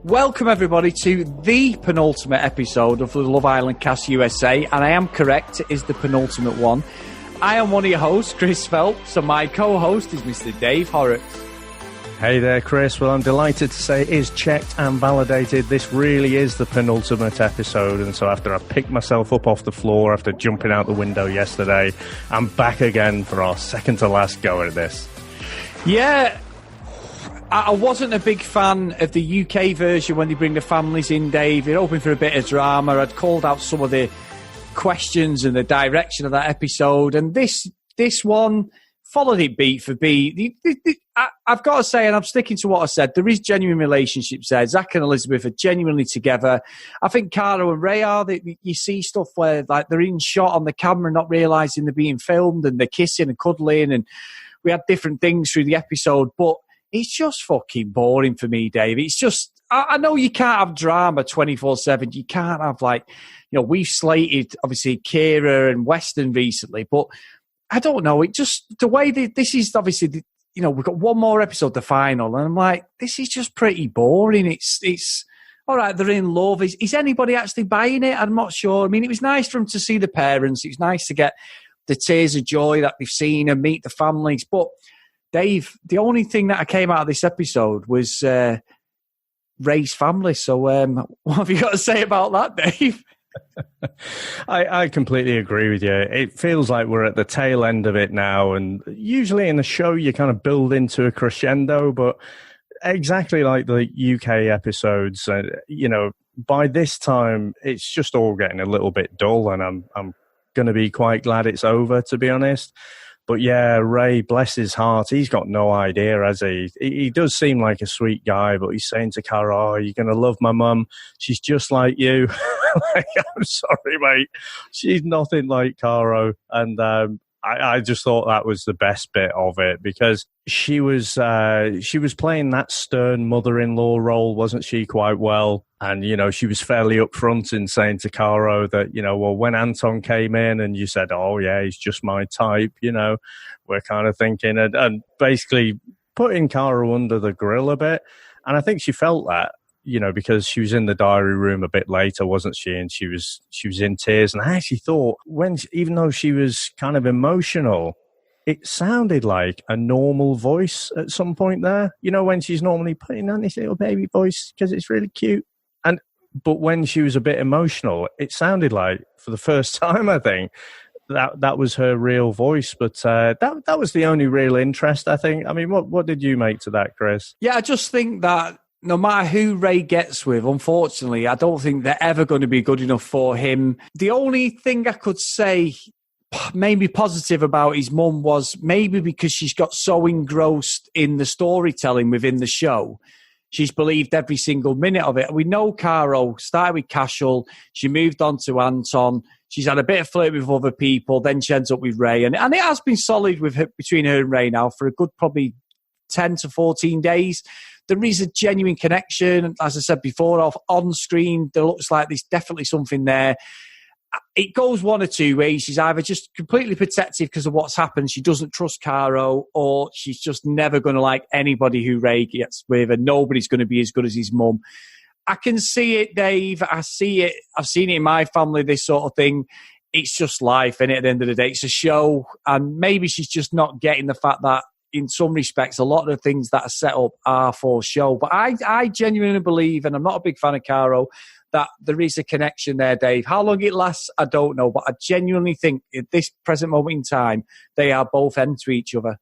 Welcome everybody to the penultimate episode of the Love Island Cast USA, and I am correct, it is the penultimate one. I am one of your hosts, Chris Phelps, and my co-host is Mr. Dave Horrocks. Hey there, Chris. Well, I'm delighted to say it is checked and validated. This really is the penultimate episode, and so after I picked myself up off the floor after jumping out the window yesterday, I'm back again for our second to last go at this. Yeah, I wasn't a big fan of the UK version when they bring the families in, Dave. It opened for a bit of drama. I'd called out some of the questions and the direction of that episode, and this one followed it beat for beat. I've got to say, and I'm sticking to what I said, there is genuine relationships there. Zach and Elizabeth are genuinely together. I think Caro and Ray are. You see stuff where like they're in shot on the camera, not realising they're being filmed, and they're kissing and cuddling, and we had different things through the episode, but it's just fucking boring for me, Dave. It's just, I know you can't have drama 24/7. You can't have we've slated, obviously, Kira and Weston recently, but I don't know. It just, the way this is obviously, we've got one more episode, the final, and I'm like, this is just pretty boring. It's all right, they're in love. Is anybody actually buying it? I'm not sure. I mean, it was nice for them to see the parents. It was nice to get the tears of joy that they've seen and meet the families, but Dave, the only thing that came out of this episode was Ray's family. So what have you got to say about that, Dave? I completely agree with you. It feels like we're at the tail end of it now. And usually in a show, you kind of build into a crescendo. But exactly like the UK episodes, by this time, it's just all getting a little bit dull. And I'm going to be quite glad it's over, to be honest. But yeah, Ray, bless his heart, he's got no idea, has he? He does seem like a sweet guy, but he's saying to Caro, "Oh, you're going to love my mum. She's just like you." I'm sorry, mate. She's nothing like Caro. And I just thought that was the best bit of it, because she was playing that stern mother-in-law role, wasn't she, quite well? And, she was fairly upfront in saying to Caro that, well, when Anton came in and you said, "Oh, yeah, he's just my type," we're kind of thinking, and basically putting Caro under the grill a bit. And I think she felt that, because she was in the diary room a bit later, wasn't she? And she was in tears. And I actually thought, even though she was kind of emotional, it sounded like a normal voice at some point there. When she's normally putting on this little baby voice because it's really cute. But when she was a bit emotional, it sounded like, for the first time, I think, that was her real voice. But that was the only real interest, I think. I mean, what did you make to that, Chris? Yeah, I just think that no matter who Ray gets with, unfortunately, I don't think they're ever going to be good enough for him. The only thing I could say maybe positive about his mum was maybe because she's got so engrossed in the storytelling within the show, she's believed every single minute of it. We know Caro started with Cashel, she moved on to Anton, she's had a bit of flirt with other people, then she ends up with Ray. And it has been solid between her and Ray now for a good probably 10 to 14 days. There is a genuine connection. As I said before, on screen, there looks like there's definitely something there. It goes one or two ways. She's either just completely protective because of what's happened. She doesn't trust Caro, or she's just never going to like anybody who Ray gets with, and nobody's going to be as good as his mum. I can see it, Dave. I see it. I've seen it in my family, this sort of thing. It's just life, innit? At the end of the day, it's a show, and maybe she's just not getting the fact that in some respects, a lot of the things that are set up are for show. But I genuinely believe, and I'm not a big fan of Caro, that there is a connection there, Dave. How long it lasts, I don't know. But I genuinely think at this present moment in time, they are both end to each other.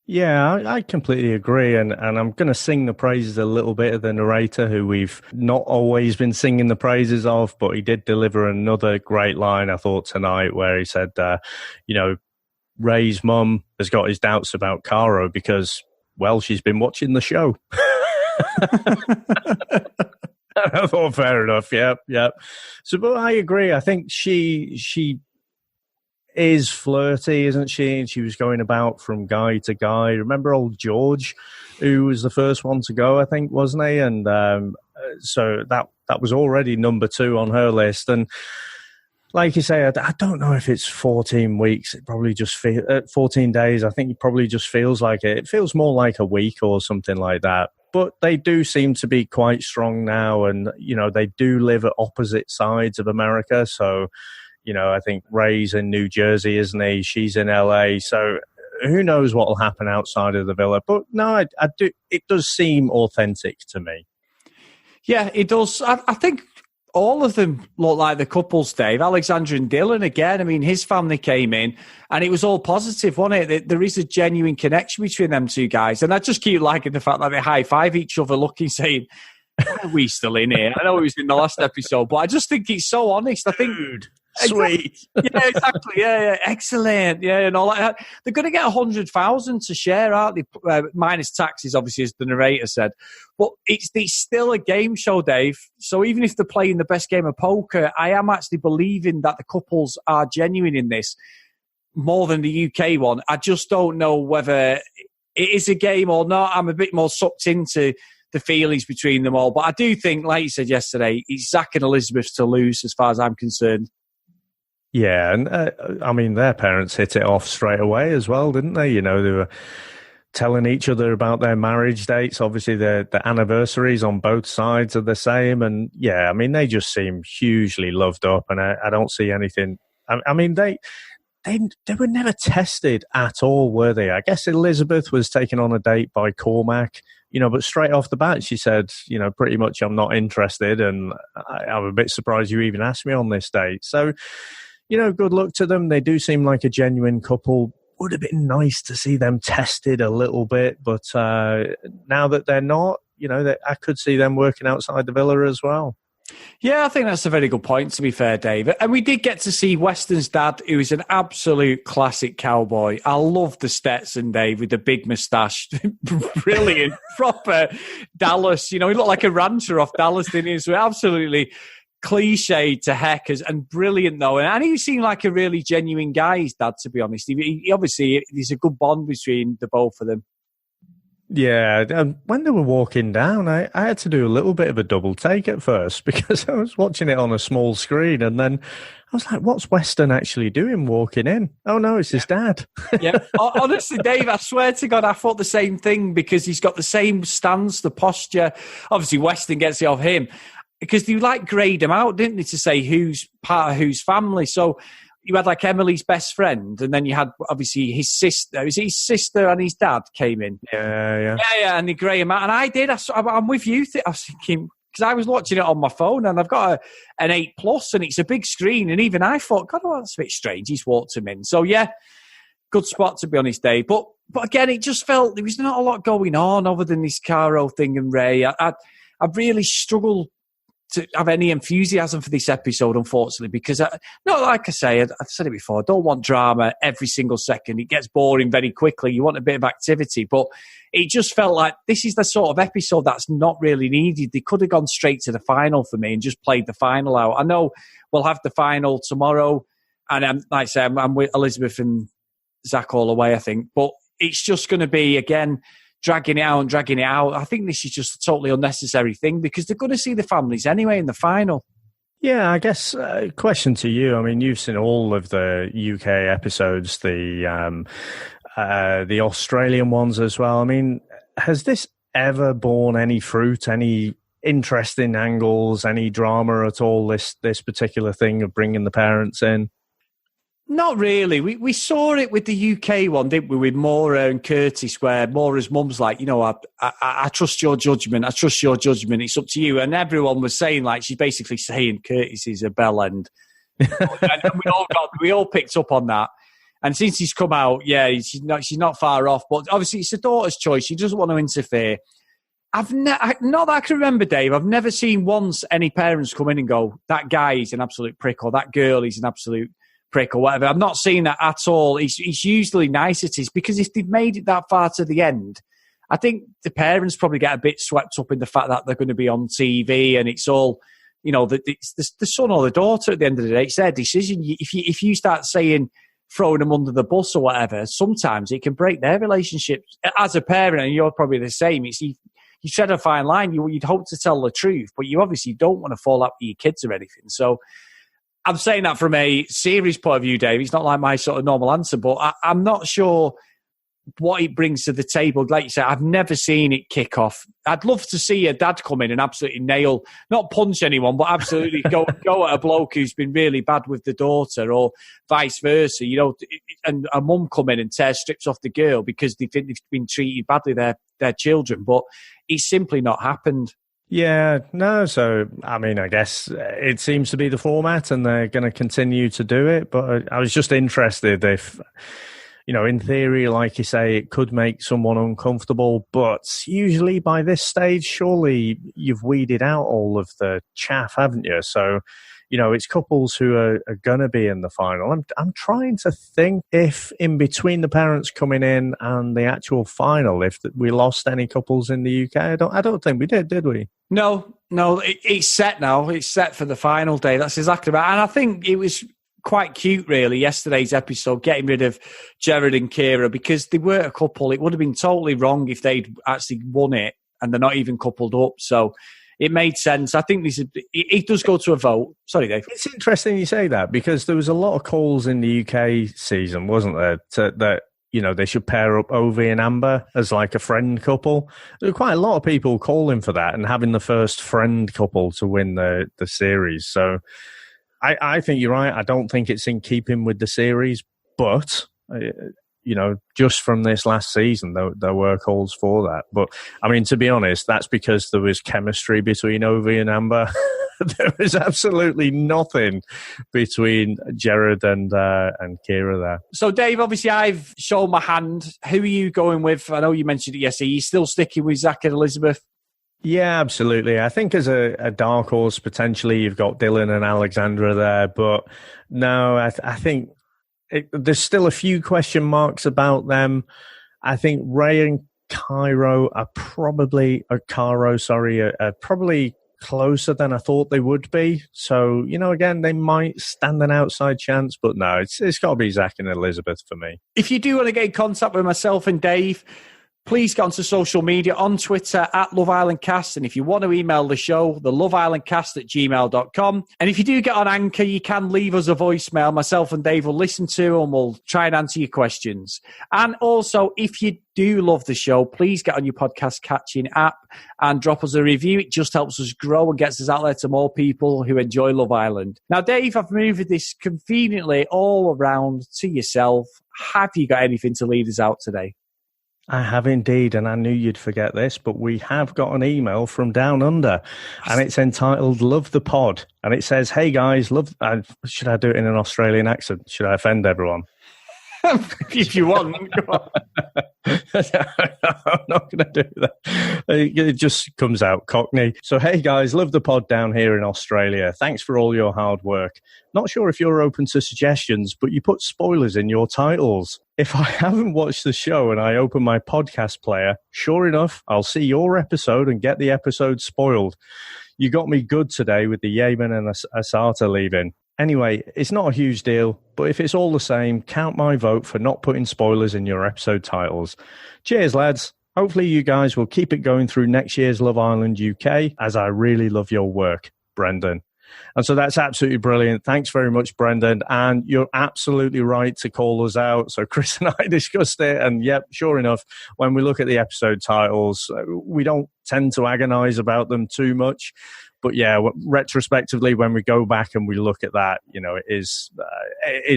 Yeah, I completely agree. And I'm going to sing the praises a little bit of the narrator, who we've not always been singing the praises of, but he did deliver another great line, I thought, tonight, where he said, Ray's mum has got his doubts about Caro because, well, she's been watching the show. I thought, fair enough. Yep. So, but I agree. I think she is flirty, isn't she? And she was going about from guy to guy. Remember old George, who was the first one to go, I think, wasn't he? And so that was already number 2 on her list. And like you say, I don't know if it's 14 weeks. It probably just 14 days. I think it probably just feels like it. It feels more like a week or something like that. But they do seem to be quite strong now, and they do live at opposite sides of America. So, I think Ray's in New Jersey, isn't he? She's in LA. So who knows what will happen outside of the villa? But no, I do. It does seem authentic to me. Yeah, it does. I think all of them look like the couples, Dave. Alexander and Dylan, again, I mean, his family came in and it was all positive, wasn't it? There is a genuine connection between them two guys. And I just keep liking the fact that they high-five each other, looking, saying, why are we still in here? I know it was in the last episode, but I just think it's so honest. I think... Dude. Sweet. Yeah, exactly. Yeah, excellent. Yeah, and all like that. They're going to get 100,000 to share, aren't they? Minus taxes, obviously, as the narrator said. But it's still a game show, Dave. So even if they're playing the best game of poker, I am actually believing that the couples are genuine in this more than the UK one. I just don't know whether it is a game or not. I'm a bit more sucked into the feelings between them all. But I do think, like you said yesterday, it's Zach and Elizabeth to lose as far as I'm concerned. Yeah, and I mean, their parents hit it off straight away as well, didn't they? They were telling each other about their marriage dates. Obviously, the anniversaries on both sides are the same. And yeah, I mean, they just seem hugely loved up, and I don't see anything. I mean, they were never tested at all, were they? I guess Elizabeth was taken on a date by Cormac, but straight off the bat, she said, pretty much, I'm not interested. And I'm a bit surprised you even asked me on this date. So, good luck to them. They do seem like a genuine couple. Would have been nice to see them tested a little bit, but now that they're not, I could see them working outside the villa as well. Yeah, I think that's a very good point, to be fair, David. And we did get to see Weston's dad, who is an absolute classic cowboy. I love the Stetson, Dave, with the big moustache. Brilliant. Proper Dallas. He looked like a rancher off Dallas, didn't he? So absolutely cliched to heck, and brilliant though, and he seemed like a really genuine guy, his dad, to be honest. He obviously, there's a good bond between the both of them. Yeah, when they were walking down, I had to do a little bit of a double take at first because I was watching it on a small screen, and then I was like, what's Weston actually doing walking in? Oh no, it's his dad. Yeah, honestly, Dave, I swear to God, I thought the same thing, because he's got the same stance, the posture. Obviously, Weston gets it off him, because they grayed him out, didn't they, to say who's part of whose family. So you had like Emily's best friend, and then you had obviously his sister. Is it his sister and his dad came in? Yeah, and they grey him out. And I did. I'm with you. I was thinking, because I was watching it on my phone, and I've got an 8+, and it's a big screen. And even I thought, God, that's a bit strange. He's walked him in. So yeah, good spot, to be honest, Dave. But again, it just felt there was not a lot going on other than this Caro thing and Ray. I really struggled to have any enthusiasm for this episode, unfortunately, because, like I say, I've said it before, I don't want drama every single second. It gets boring very quickly. You want a bit of activity, but it just felt like this is the sort of episode that's not really needed. They could have gone straight to the final for me and just played the final out. I know we'll have the final tomorrow, and like I say, I'm with Elizabeth and Zach all the way, I think, but it's just going to be, again, dragging it out. I think this is just a totally unnecessary thing, because they're going to see the families anyway in the final. Yeah, I guess question to you. I mean, you've seen all of the UK episodes, the Australian ones as well. I mean, has this ever borne any fruit, any interesting angles, any drama at all, this particular thing of bringing the parents in? Not really. We saw it with the UK one, didn't we, with Maura and Curtis, where Maura's mum's like, I trust your judgment. I trust your judgment. It's up to you. And everyone was saying, like, she's basically saying Curtis is a bell end. And we all picked up on that. And since he's come out, yeah, she's not far off. But obviously, it's a daughter's choice. She doesn't want to interfere. Not that I can remember, Dave, I've never seen once any parents come in and go, that guy is an absolute prick, or that girl is an absolute prick, or whatever. I've not seen that at all. It's usually niceties, because if they've made it that far to the end, I think the parents probably get a bit swept up in the fact that they're going to be on TV, and it's all, it's the son or the daughter at the end of the day. It's their decision. If you start saying, throwing them under the bus or whatever, sometimes it can break their relationship as a parent, and you're probably the same. It's you tread a fine line. You'd hope to tell the truth, but you obviously don't want to fall out with your kids or anything. So I'm saying that from a series point of view, Dave. It's not like my sort of normal answer, but I'm not sure what it brings to the table. Like you said, I've never seen it kick off. I'd love to see a dad come in and absolutely nail, not punch anyone, but absolutely go at a bloke who's been really bad with the daughter, or vice versa, and a mum come in and tear strips off the girl because they think they've been treated badly, their children. But it's simply not happened. Yeah, no, so, I mean, I guess it seems to be the format and they're going to continue to do it, but I was just interested if, in theory, like you say, it could make someone uncomfortable, but usually by this stage, surely you've weeded out all of the chaff, haven't you? So, it's couples who are going to be in the final. I'm trying to think if in between the parents coming in and the actual final, if we lost any couples in the UK. I don't think we did we? No, it's set now. It's set for the final day. That's exactly right. And I think it was quite cute, really, yesterday's episode, getting rid of Jared and Kira, because they were a couple. It would have been totally wrong if they'd actually won it and they're not even coupled up. So it made sense. I think it does go to a vote. Sorry, Dave. It's interesting you say that, because there was a lot of calls in the UK season, wasn't there, that they should pair up Ovi and Amber as like a friend couple. There were quite a lot of people calling for that and having the first friend couple to win the series. So I think you're right. I don't think it's in keeping with the series, but just from this last season, there were calls for that. But I mean, to be honest, that's because there was chemistry between Ovi and Amber. There was absolutely nothing between Jared and Kira there. So, Dave, obviously I've shown my hand. Who are you going with? I know you mentioned it yesterday. Are you still sticking with Zach and Elizabeth? Yeah, absolutely. I think as a dark horse, potentially you've got Dylan and Alexandra there. But no, I think there's still a few question marks about them. I think Ray and Caro are probably closer than I thought they would be. So, again, they might stand an outside chance, but no, it's got to be Zach and Elizabeth for me. If you do want to get in contact with myself and Dave, please get onto social media, on Twitter at Love Island Cast. And if you want to email the show, the loveislandcast@gmail.com. And if you do get on Anchor, you can leave us a voicemail. Myself and Dave will listen to and we'll try and answer your questions. And also, if you do love the show, please get on your podcast catching app and drop us a review. It just helps us grow and gets us out there to more people who enjoy Love Island. Now, Dave, I've moved this conveniently all around to yourself. Have you got anything to lead us out today? I have indeed, and I knew you'd forget this, but we have got an email from Down Under, and it's entitled Love the Pod, and it says, hey guys, should I do it in an Australian accent? Should I offend everyone? If you want, go on. I'm not going to do that. It just comes out Cockney. So, hey guys, love the pod down here in Australia. Thanks for all your hard work. Not sure if you're open to suggestions, but you put spoilers in your titles. If I haven't watched the show and I open my podcast player, sure enough, I'll see your episode and get the episode spoiled. You got me good today with the Yemen and Asata leaving. Anyway, it's not a huge deal, but if it's all the same, count my vote for not putting spoilers in your episode titles. Cheers, lads. Hopefully you guys will keep it going through next year's Love Island UK, as I really love your work, Brendan. And so that's absolutely brilliant. Thanks very much, Brendan. And you're absolutely right to call us out. So Chris and I discussed it. And yep, sure enough, when we look at the episode titles, we don't tend to agonize about them too much. But yeah, retrospectively, when we go back and we look at that, it is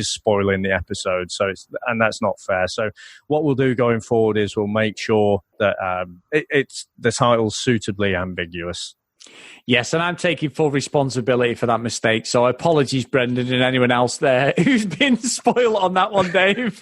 spoiling the episode. So and that's not fair. So what we'll do going forward is we'll make sure that it's the title's suitably ambiguous. Yes, and I'm taking full responsibility for that mistake. So apologies, Brendan, and anyone else there who's been spoiled on that one, Dave.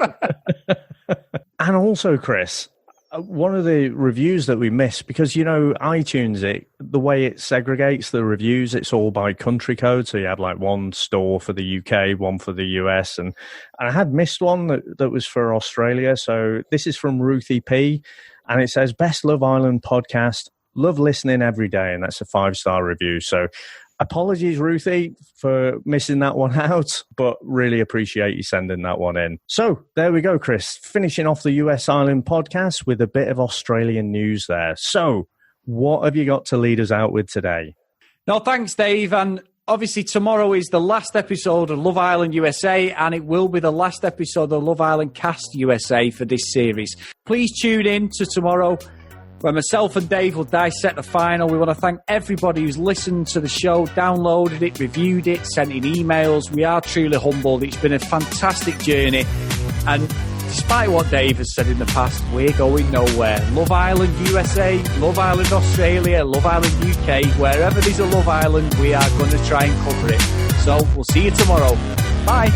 And also, Chris, one of the reviews that we missed, because, iTunes, the way it segregates the reviews, it's all by country code. So you had like one store for the UK, one for the US. And I had missed one that was for Australia. So this is from Ruthie P. And it says, Best Love Island podcast. Love listening every day. And that's a 5-star review. So apologies, Ruthie, for missing that one out, but really appreciate you sending that one in. So there we go, Chris. Finishing off the US Island podcast with a bit of Australian news there. So what have you got to lead us out with today? No, thanks, Dave. And obviously tomorrow is the last episode of Love Island USA, and it will be the last episode of Love Island Cast USA for this series. Please tune in to tomorrow, where myself and Dave will dissect the final. We want to thank everybody who's listened to the show, downloaded it, reviewed it, sent in emails. We are truly humbled. It's been a fantastic journey. And despite what Dave has said in the past, we're going nowhere. Love Island USA, Love Island Australia, Love Island UK, wherever there's a Love Island, we are going to try and cover it. So we'll see you tomorrow. Bye.